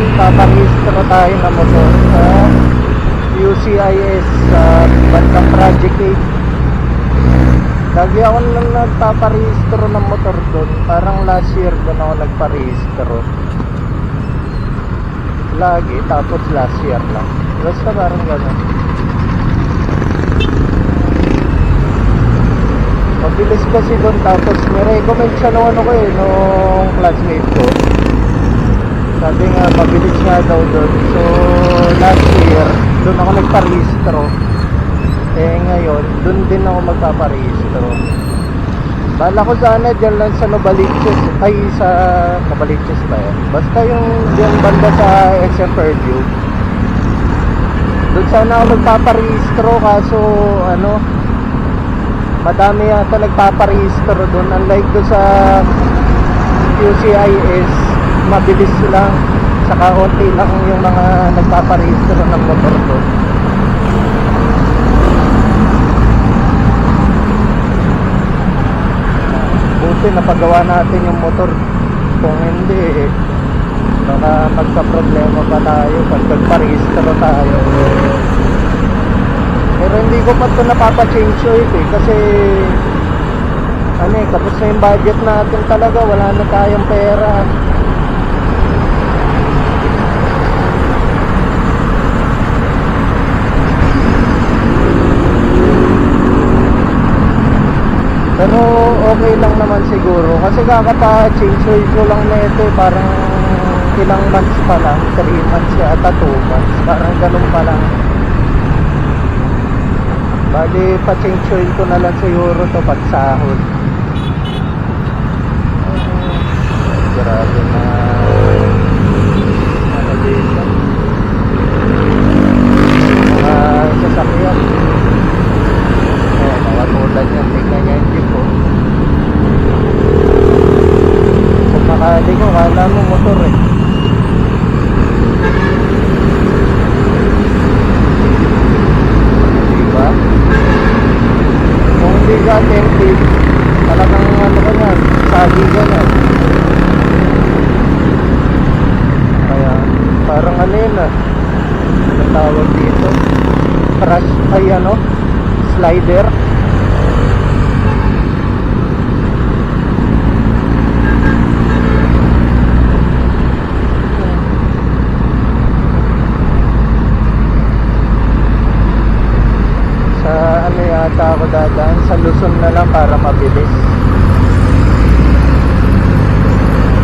ngayon, paparehistro tayo ng motor sa UCIS sa bandang Project 8. Lagi ako nang nagpaparehistro ng motor doon. Parang last year doon ako nagparehistro lagi, tapos last year lang. Basta parang gano'n. Mabilis kasi doon, tapos nirecommend siya nung ano ko nung classmate ko. Sabi nga mabilis nga daw doon. So last year doon ako nagparehistro. Ngayon doon din ako magpaparehistro. Bala ko sana dyan lang sa Novaliches. Ay, sa Novaliches ba yan? Basta yung dyan banda sa SM Fairview. Doon sana ako magpaparehistro, kaso ano, madami yata nagpaparehistro doon. Unlike doon sa UCIS, mabilis lang, saka onti lang yung mga nagpaparehistro ng motor doon. Buti napagawa natin yung motor. Kung hindi, baka magka-problema pa tayo pag nagparehistro tayo. Pero hindi ko pa ito napapa-change oil kasi tapos na yung budget natin talaga, wala na tayong pera. Pero okay lang naman siguro kasi kakapa-change oil ko lang na ito, parang ilang months pa lang, 3 months yata, 2 months, parang ganun pa lang. Bali pa-change oil ko na lang siguro to pag sahod. Grabe na ano dito, mga sasakyan. Mga tulad yan, tignan niya yung jeep po. Kung makali ko, kala mo motor diba? Kung hindi ka attentive, talagang ano ka yan, sagi ka yan. Kaya parang ano yun ang tawag dito, crash, ay slider. Sa yata ako dadaan, sa Luzon na lang para mabilis.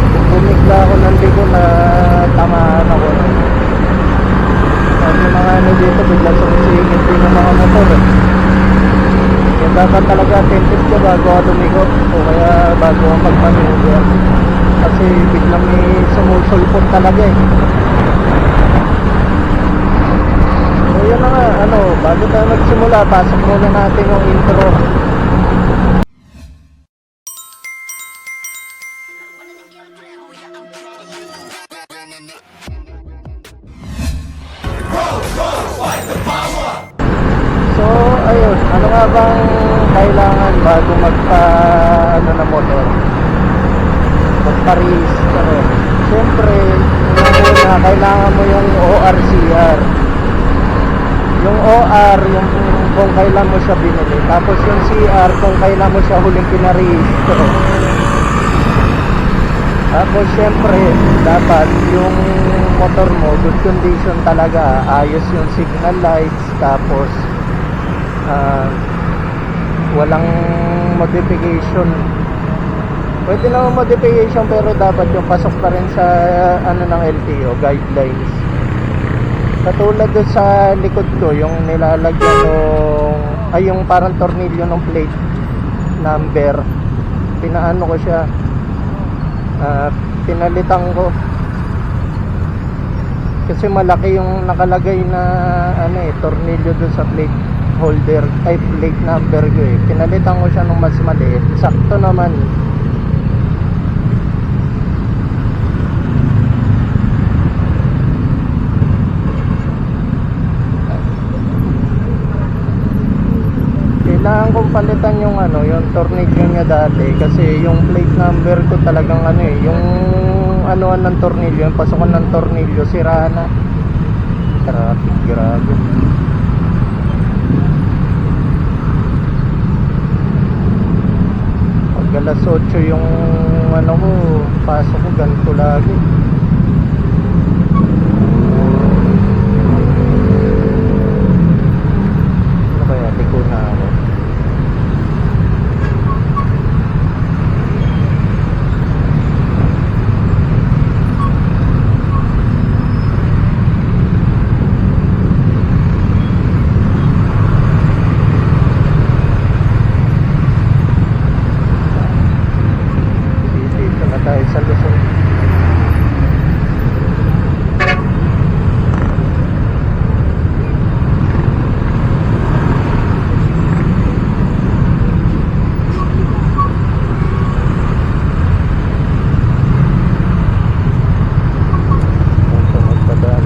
Kung bumigla ako ng ligo na tamaan ako. Kasi mga dito bigla sumisingit din ng mga motor Kaya dapat talaga attentive ka bago ka lumigot o kaya bago ka magmaneuver. Kasi biglang may sumusulpot talaga So yun na nga, bago tayo magsimula, pasok muna natin yung intro. So ayun, ano nga bang kailangan bago na motor? Magparehistro. Siyempre, una, kailangan mo yung ORCR. Yung OR, yung kung kailan mo siya binili. Tapos yung CR, kung kailan mo siya huling pinarehistro. Tapos syempre, dapat yung motor mo, good condition talaga. Ayos yung signal lights. Tapos walang modification. Pwede naman modification, pero dapat yung pasok pa rin sa ng LTO guidelines. Katulad doon sa likod ko, yung nilalagyan yung parang tornilyo ng plate number, pinaano ko siya, pinalitan ko kasi malaki yung nakalagay na tornilyo doon sa plate holder, plate number ko pinalitan ko siya ng mas maliit, sakto naman. Kailangan kong palitan yung tornilyo niya dati kasi yung plate number ko talagang yung anuan ng tornilyo, yung pasukan ng tornilyo, sira na. Traffic, grabe. Pag alas 8 yung ano ko, pasok ko, ganito lagi. Ano kaya, liko na ako. Dito na tayo sa Luzon. Sunod pa daan.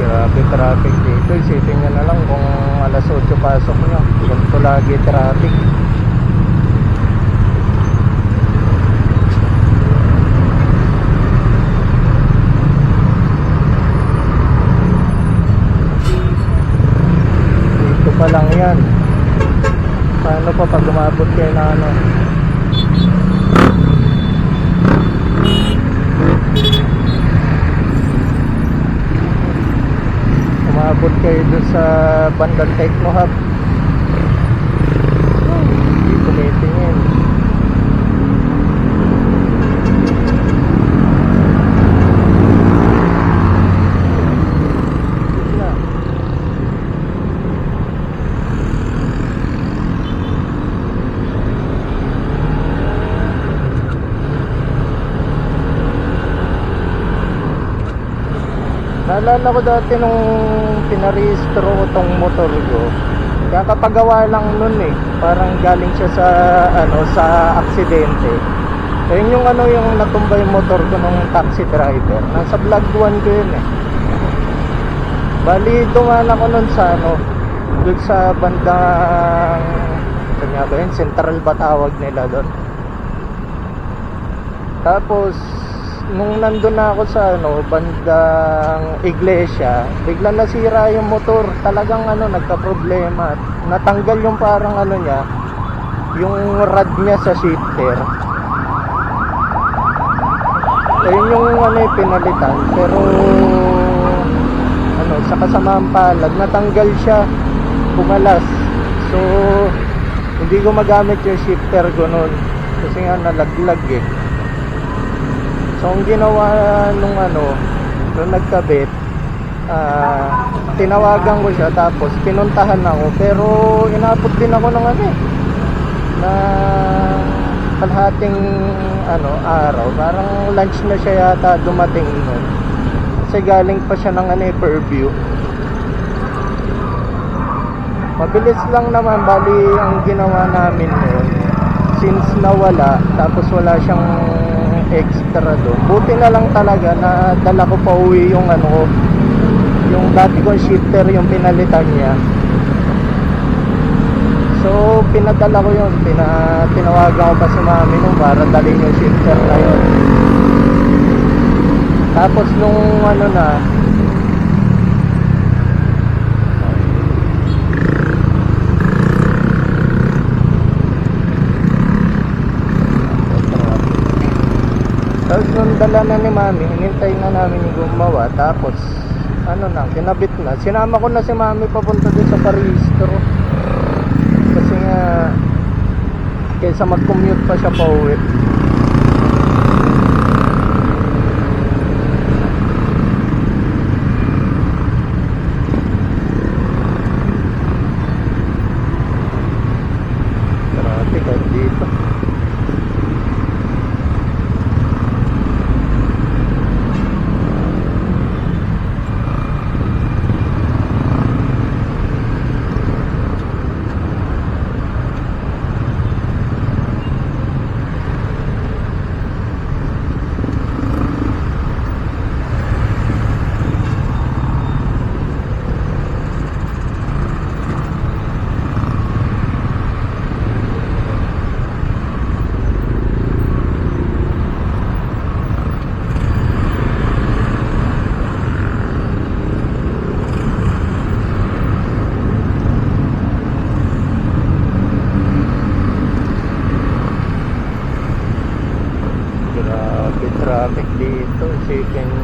Grabe traffic dito. Isipin nyo na lang kung alas 8 pasok nyo. Ganito lagi traffic. Dito pa lang yan. Paano pa pag umabot kayo na ano? Umabot kayo dun sa bandang Techno Hub. Dito kayo tingin. Dito na. Naalala ko dati nung pinarehistro ko tong motor ko, kakapagawa lang nun eh. Parang galing siya sa ano, sa aksidente. Ayun yung ano, yung natumba yung motor ko nung taxi driver. Nasa vlog 1 ko yun eh. Bali dumaan ako nun sa ano, dun sa bandang, kanya ba yun, Central ba tawag nila doon. Tapos nung nandun na ako sa ano, bandang Iglesia, biglang nasira yung motor. Talagang ano, nagka-problema. Natanggal yung parang ano niya, yung rod niya sa shifter. Ayun yung ano, pinalitan. Pero ano, sa kasamaang palad, natanggal siya, pumalas. So hindi ko magamit yung shifter ko nun kasi nga nalaglag eh. So ang ginawa nung ano, nung nagkabit, tinawagan ko siya, tapos pinuntahan ako. Pero inabot din ako ng ano eh, na kalahating ano, araw. Parang lunch na siya yata dumating nun. Kasi galing pa siya ng ano eh, Fairview. Mabilis lang naman, bali ang ginawa namin nun, since nawala, tapos wala siyang extra doon. Buti na lang talaga na dala ko pa uwi yung ano ko, yung dati kong shifter, yung pinalitan niya. So pinadala ko yun, tinawagan ko pa si mami nung para dalhin yung shifter na yun. Tapos nung ano na, tapos nung dala na ni mami, hinintay na namin yung gumawa. Tapos ano na, kinabit na. Sinama ko na si mami papunta din sa parehistro. Kasi nga, kaysa mag-commute pa siya pa uwi. Traffic at dito.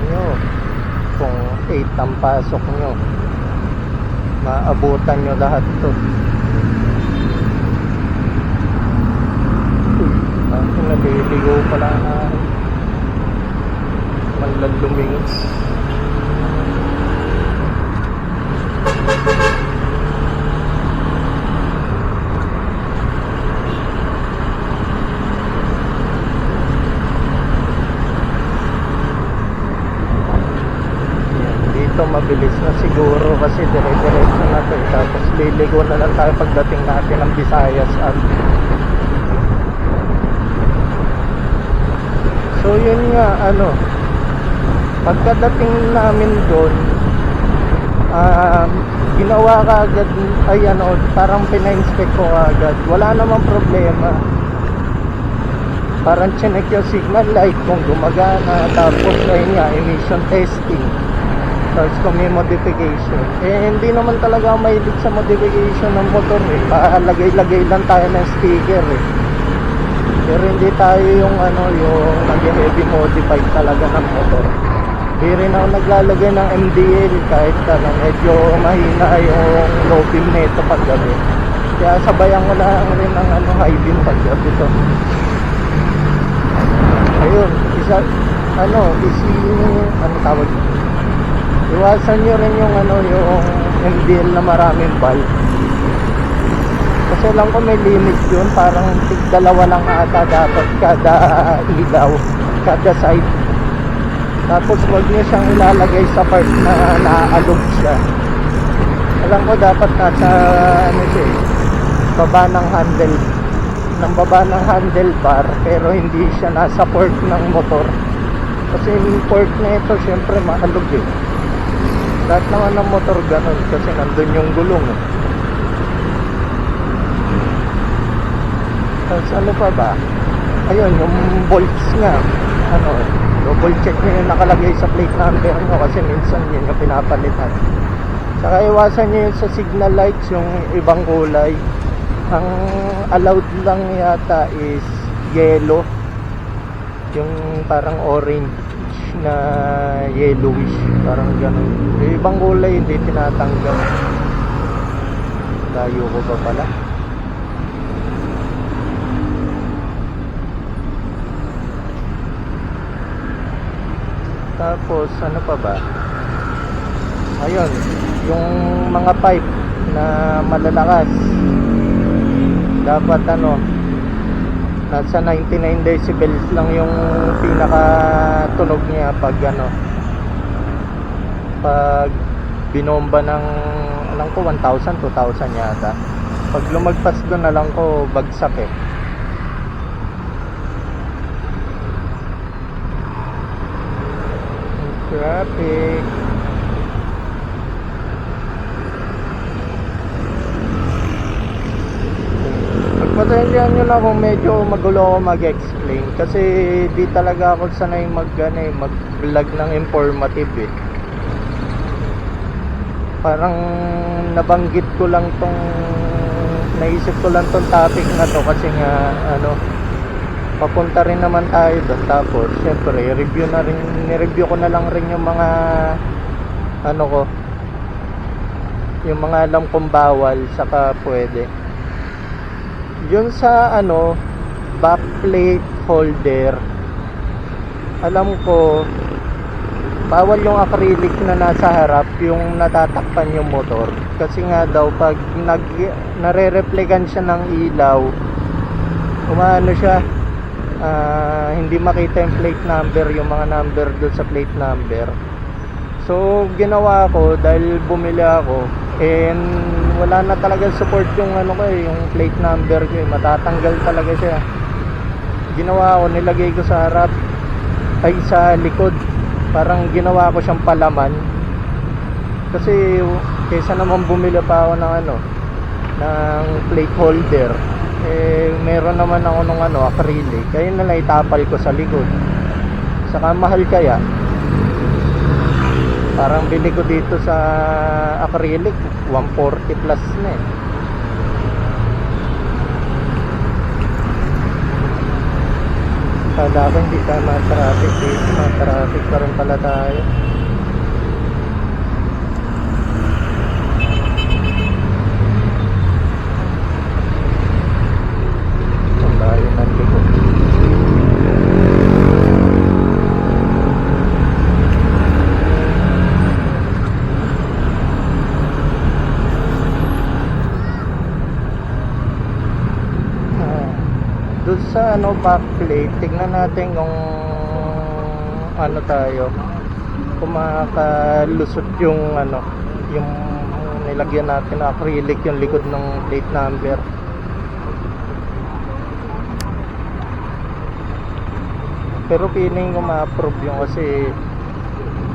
nyo kung 8 ang pasok nyo, maabutan nyo lahat to. Ang naliligo pala na manlaluming. Dito mabilis na siguro kasi dire-diretso na to, tapos liligo na lang tayo pagdating natin ng Visayas. So yun nga, pagkadating namin doon, ginawa ka agad, parang pina-inspect ko agad, wala namang problema. Parang chinek yung signal light kung gumagana, tapos ayun nga, emission testing, tapos kung may modification. Hindi naman talaga mahilig sa modification ng motor palagay-lagay lang tayo ng sticker pero hindi tayo yung nag-heavy modified talaga ng motor. Di rin ako naglalagay ng MDL kahit medyo mahina yung low beam nito paggabi, kaya sabayan ko lang rin ng high beam paggabi to. Ayun, tawag, iwasan nyo rin yung yung MDL na maraming bulb. Kasi lang ko may limit yun, parang tig-2 lang ata dapat kada ilaw, kada side. Tapos wag nyo siyang ilalagay sa part na naaalog siya. Alam ko dapat nasa baba ng handlebar, pero hindi siya nasa port ng motor. Kasi yung port na ito syempre maalog lahat naman ng motor ganun, kasi nandun yung gulong Tapos pa ba? Ayun, yung bolts nga, double check nyo yung nakalagay sa plate number nyo, kasi minsan yun yung pinapalitan. Saka iwasan nyo yung sa signal lights, yung ibang kulay. Ang allowed lang yata is yellow, yung parang orange na yellowish, parang ganun. Yung ibang kulay hindi tinatanggal. Layo ko pa pala. Tapos pa ba? Ayun, yung mga pipe na malalakas dapat nasa 99 decibels lang yung pinaka tunog niya pag pag binomba ng alam ko 1,000, 2,000 yata. Pag lumagpas doon alam ko bagsak Traffic. Pagpasensyahan nyo na kung medyo magulo ako mag-explain, kasi di talaga ako sanay mag-vlog ng informative Parang nabanggit ko lang naisip ko lang tong topic na to kasi nga papunta rin naman tayo doon. Tapos syempre ni-review ko na lang rin yung mga yung mga alam kong bawal saka pwede. Yun sa backplate holder, alam ko bawal yung acrylic na nasa harap, yung natatakpan yung motor, kasi nga daw pag nare-reflectan siya ng ilaw, siya hindi makita yung plate number, yung mga number doon sa plate number. So ginawa ko, dahil bumili ako and wala na talaga support yung yung plate number ko matatanggal talaga siya. Ginawa ko, nilagay ko sa harap sa likod, parang ginawa ko siyang palaman, kasi kaysa naman bumili pa ako ng plate holder, meron naman ako nung acrylic, kaya na lang itapal ko sa likod. Saka mahal kaya, parang bili ko dito sa acrylic 140 plus na Kala ko hindi tayo ma-traffic dito. Ma-traffic pa rin pala tayo. Ang layo ng likod. Doon sa backplate, tignan natin kung tayo, kung makakalusot yung yung nilagyan natin na acrylic yung likod ng plate number. Pero feeling ko ma-approve yung kasi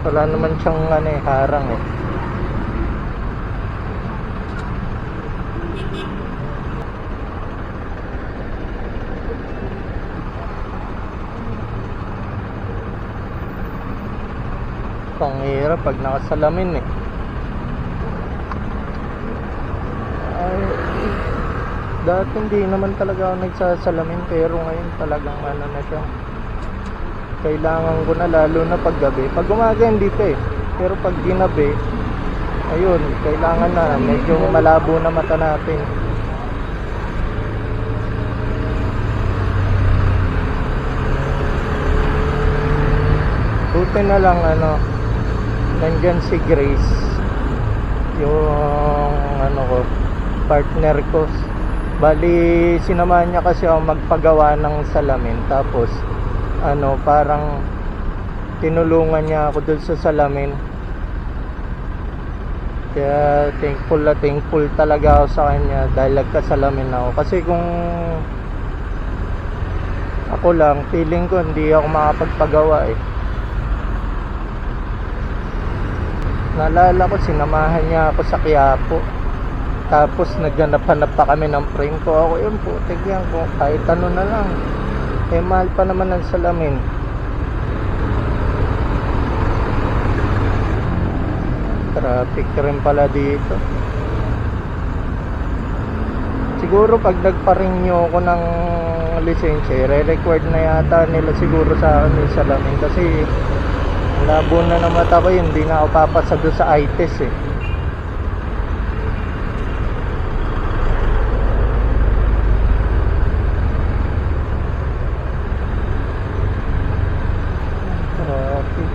wala naman siyang harang eh. Ang hirap pag nakasalamin eh. Ay, dati hindi naman talaga ako nagsasalamin, pero ngayon talagang na siya. Kailangan ko na, lalo na pag gabi. Pag umaga hindi pa eh, pero pag ginabi, ayun, kailangan na, medyo malabo na mata natin. Buti na lang nandyan si Grace, yung ko, partner ko. Bali sinamahan niya kasi ako magpagawa ng salamin, tapos parang tinulungan niya ako dun sa salamin. Kaya thankful talaga ako sa kanya dahil nagkasalamin ako. Kasi kung ako lang, feeling ko hindi ako makapagpagawa eh. Naalala ko, sinamahan niya ako sa Quiapo. Tapos naghanap-hanap pa kami ng frame ko. Ako yun, putik yan ko, kahit na lang. Eh mahal pa naman ang salamin. Traffic rin pala dito. Siguro pag nagpa-renew ako ng lisensya, re-required na yata nila siguro sa akin yung salamin. Kasi labo na ng mata ko, hindi na ako papasa doon sa ITES eh. Traffic.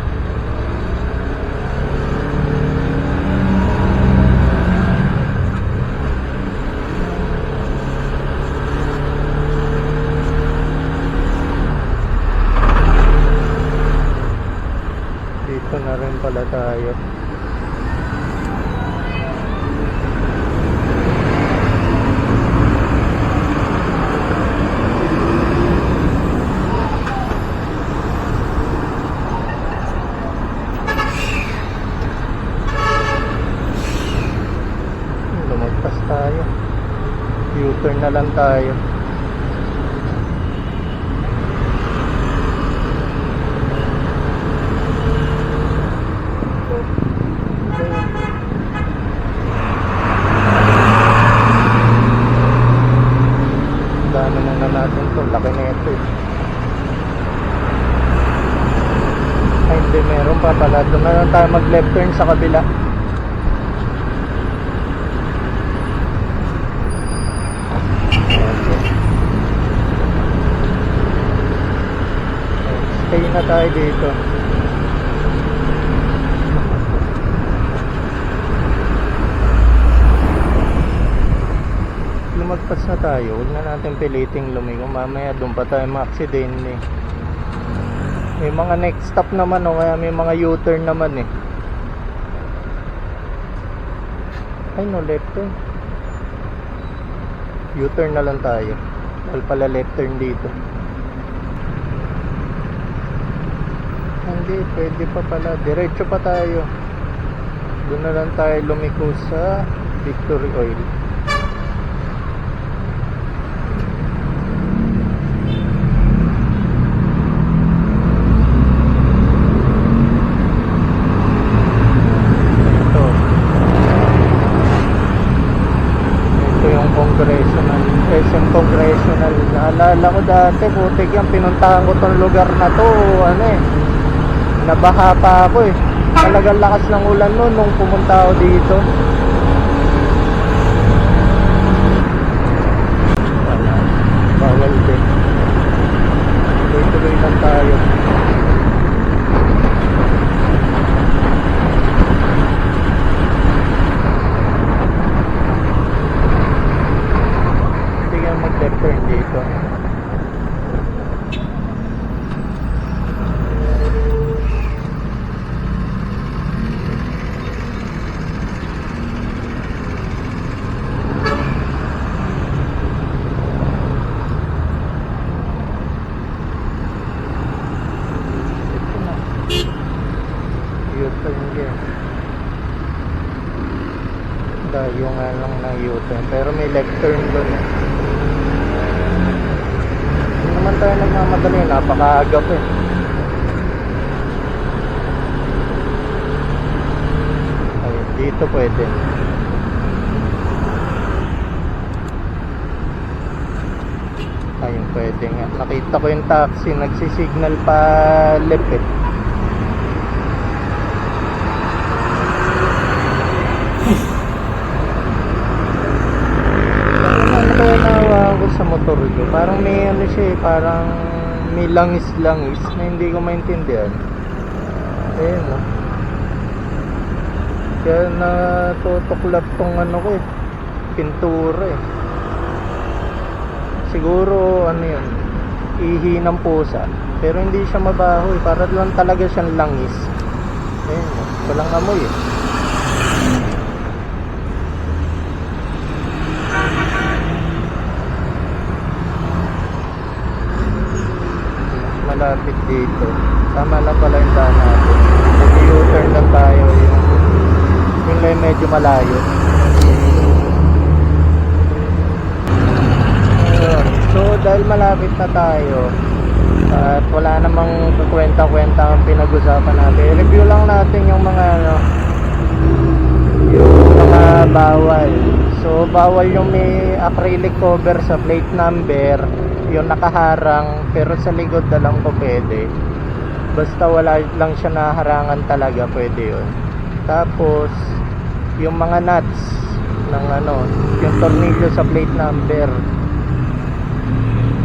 Dito na rin pala tayo. Lumagpas tayo. U-turn na lang tayo. Dami na natin to, laki na ito eh. Ay hindi, meron pa pala. Doon na lang tayo mag left turn sa kabila. Stay na tayo dito. Lumagpas na tayo, huwag na natin piliting lumingo, mamaya doon pa tayo ma-aksidente. May mga next stop naman kaya may mga U-turn naman eh. Ay no, left turn. U-turn na lang tayo. Wala pala left turn dito. Hindi, pwede pa pala, diretso pa tayo. Doon na lang tayo lumiko sa Victory Oil. Congressional, SM Congressional. Naalala Kala ko dati, putik yan, pinuntahan ko tong lugar na to, ano eh, nabaha pa ako eh. Talagang lakas ng ulan noon nung pumunta ako dito. Wala, bawal din. Tuloy-tuloy lang tayo. Hindi ka mag-left turn dito. U-turn din. Dayo nga lang ng U-turn. Pero may left turn doon eh. Hindi naman tayo nagmamadali. Napakaagap eh. Ay, dito pwede. Ayun, pwede nga. Nakita ko yung taxi. Nagsisignal pa left eh. Sa motor ko, parang may ano siya eh, parang may langis-langis na hindi ko maintindihan. Ayun no. Kaya natutuklap tong ano ko eh, pintura eh. Siguro ano yun, ihi ng pusa, pero hindi siya mabaho eh, para lang talaga siyang langis. Ayun no, walang amoy eh. Malapit dito. Tama lang pala yung daan natin. Nag-U-turn lang tayo. Yung lang medyo malayo. So dahil malapit na tayo at wala namang kwenta-kwenta ang pinag-usapan natin, review lang natin yung mga ano, yung mga bawal. So bawal yung may acrylic cover sa plate number, yung nakaharang, pero sa likod na lang po pwede. Basta wala lang siya naharangan talaga, pwede yun. Tapos yung mga nuts ng ano, yung tornilyo sa plate number,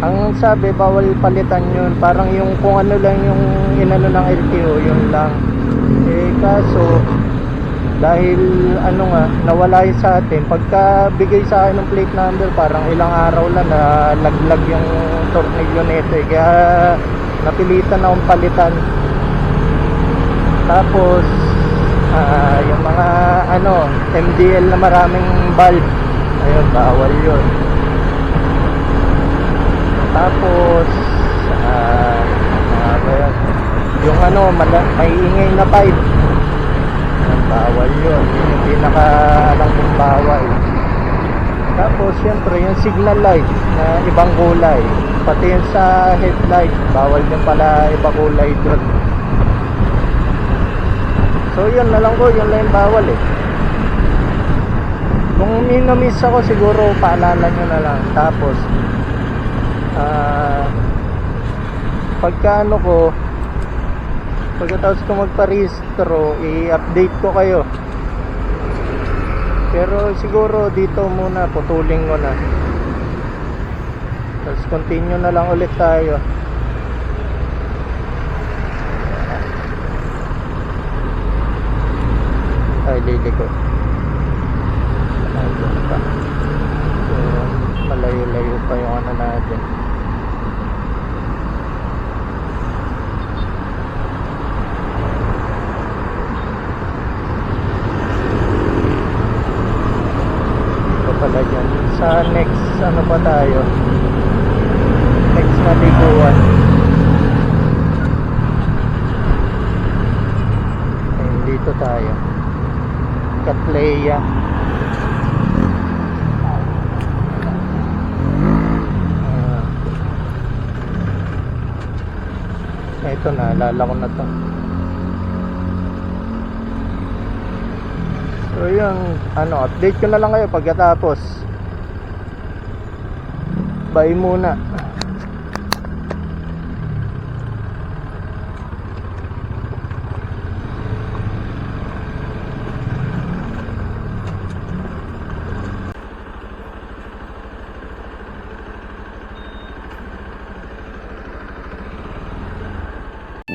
ang sabi bawal palitan yun. Parang yung kung ano lang yung inano ng LTO, yun lang. Eh kaso dahil ano nga, nawala yun sa atin. Pagka bigay sa akin ng plate number, parang ilang araw lang na laglag yung tornilyo nito eh. Kaya napilitan akong palitan. Tapos yung mga ano, MDL na maraming valve, ayun, bawal yun. Tapos yung ano, may ingay na pipe, bawal yun. Yun yung pinaka alam kong bawal. Tapos syempre yung signal light na ibang kulay, pati yung sa headlight, bawal din pala ibang kulay doon. So yun na lang ko, yun lang yung bawal eh. Kung minamiss ako, siguro paalala nyo na lang. Tapos pagka ano ko, pagkatapos ko magparehistro, i-update ko kayo. Pero siguro dito muna, putulin ko na. Tapos continue na lang ulit tayo. Ay, liliko. Ayun pa. So, malayo-layo pa yung ano natin. Pala dyan. Sa next ano pa tayo, next na liguan. Ayun, dito tayo, Catleya. Ito na, alala ko na to. So yun, ano, update ko na lang kayo pagkatapos. Bye muna.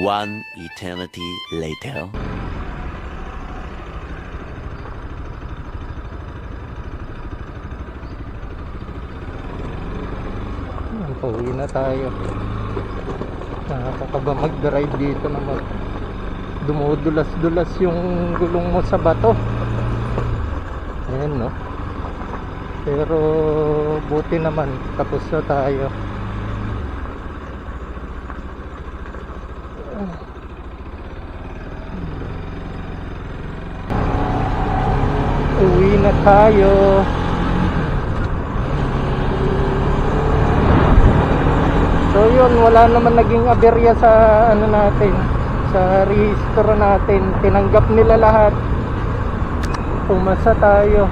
One eternity later. Pauwi na tayo. Nakakaba mag-drive dito naman. Dumudulas-dulas yung gulong mo sa bato. Ayan, no? Pero buti naman, tapos na tayo. Uwi na tayo. So yun, wala naman naging aberya sa ano natin, sa rehistro natin. Tinanggap nila lahat. Pumasa tayo.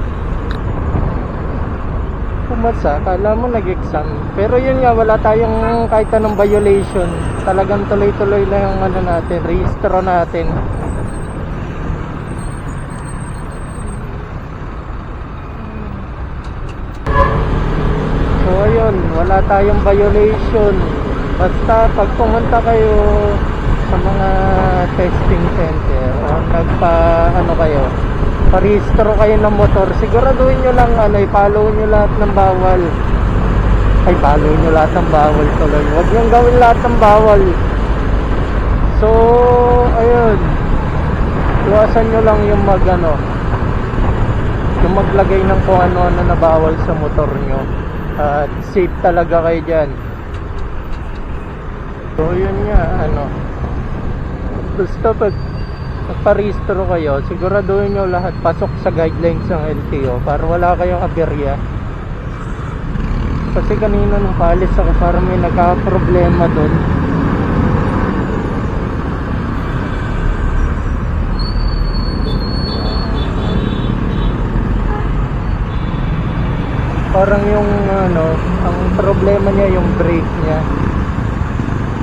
Pumasa, kala mo nag-exam. Pero yun nga, wala tayong kahit anong violation. Talagang tuloy-tuloy lang yung ano natin, rehistro natin. So ayun, wala tayong violation. Basta pag pumunta kayo sa mga testing center o ano kayo, parehistro kayo ng motor, siguraduhin nyo lang i-follow nyo lahat ng bawal. Follow nyo lahat ng bawal tuloy. Huwag nyo gawin lahat ng bawal. So ayun, iwasan nyo lang yung yung maglagay ng kung ano-ano na bawal sa motor nyo. At safe talaga kayo dyan. So yun nga, basta pag magparehistro kayo, siguraduhin nyo lahat pasok sa guidelines ng LTO para wala kayong aberya. Kasi kanina nung paalis ako, parang may nagka-problema dun. Parang yung ang problema niya yung brake niya.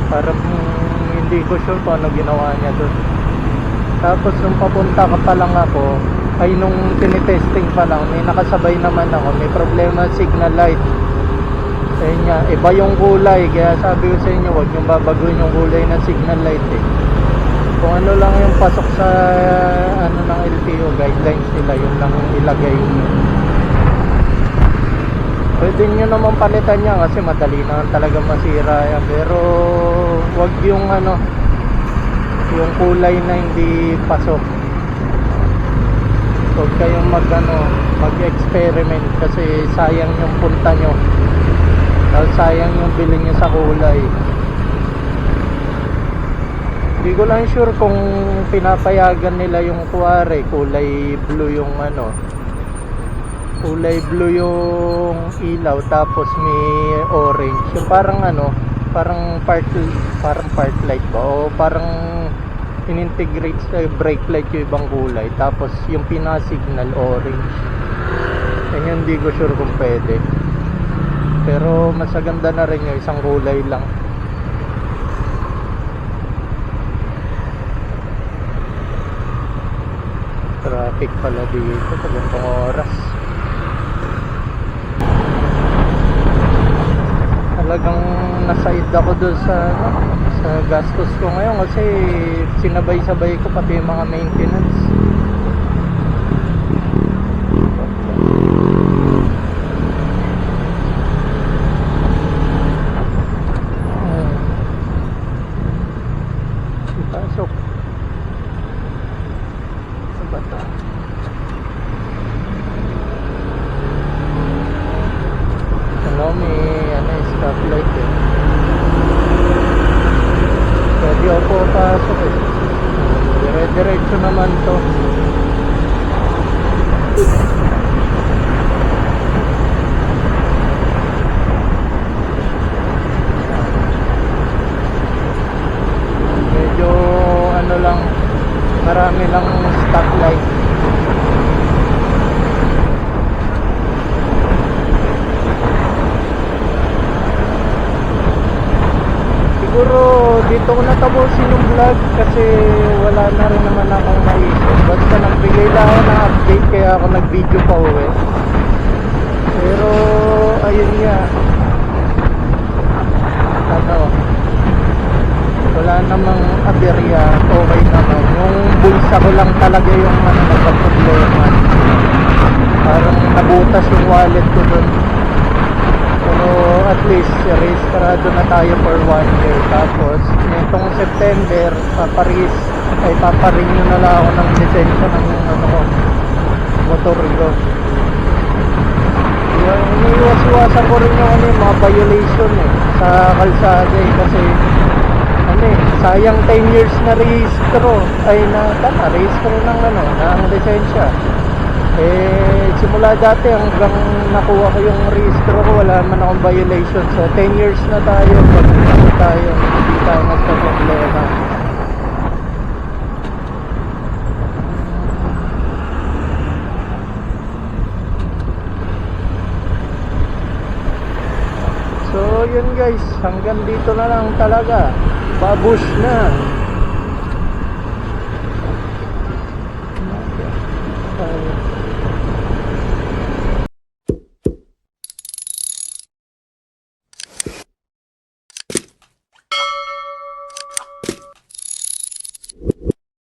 Parang hindi ko sure kung ano ginawa niya doon. Tapos nung papunta ka pa lang ako, nung tinitesting pa lang, may nakasabay naman ako, may problema signal light. Sa inyo, iba yung kulay, kaya sabi ko sa inyo, huwag niyong babaguhin yung kulay ng signal light eh. Kung ano lang yung pasok sa ng LTO guidelines nila, yun lang ilagay niyo. Pwede nyo naman palitan yan kasi madali naman talaga masira yan. Pero wag yung yung kulay na hindi pasok. Huwag kayong mag-experiment kasi sayang yung punta nyo. Sayang yung bili nyo sa kulay. Hindi ko lang sure kung pinapayagan nila yung kulay blue yung kulay blue yung ilaw tapos may orange. Yung parang parang part light ba o parang inintegrate sa brake light yung ibang kulay tapos yung pinaka-signal orange. Hindi ko sure kung pwede. Pero mas maganda na rin yung isang kulay lang. Traffic pala dito sa ganitong oras. Talagang nasaid ako doon sa gastos ko ngayon kasi sinabay-sabay ko pati yung mga maintenance. Pasok sa bata. May stoplight eh. Pwede ako pasok eh. Dire-diretso naman to. Medyo lang, marami lang stoplight. Siguro dito ko natapusin yung vlog kasi wala na rin naman akong maisip. Basta nagbigay lang ako ng update kaya ako nag-video pa uwi. Pero ayun nga, wala namang aberya, okay naman. Yung bulsa ko lang talaga yung nagka-problema. Parang nabutas yung wallet ko dun. Pero at least rehistrado na tayo for 1 year. Tapos nitong September paparenew na lang ako ng lisensya ng motor ko. Yung iniiwas-iwasan ko rin yung mga violation sa kalsada kasi sayang 10 years na rehistro rehistro ng lisensya. Simula dati hanggang nakuha ko yung rehistro ko, wala man akong violation. So 10 years na tayo, hindi tayo nagka-problema. So yun guys, hanggang dito na lang talaga. Babush na.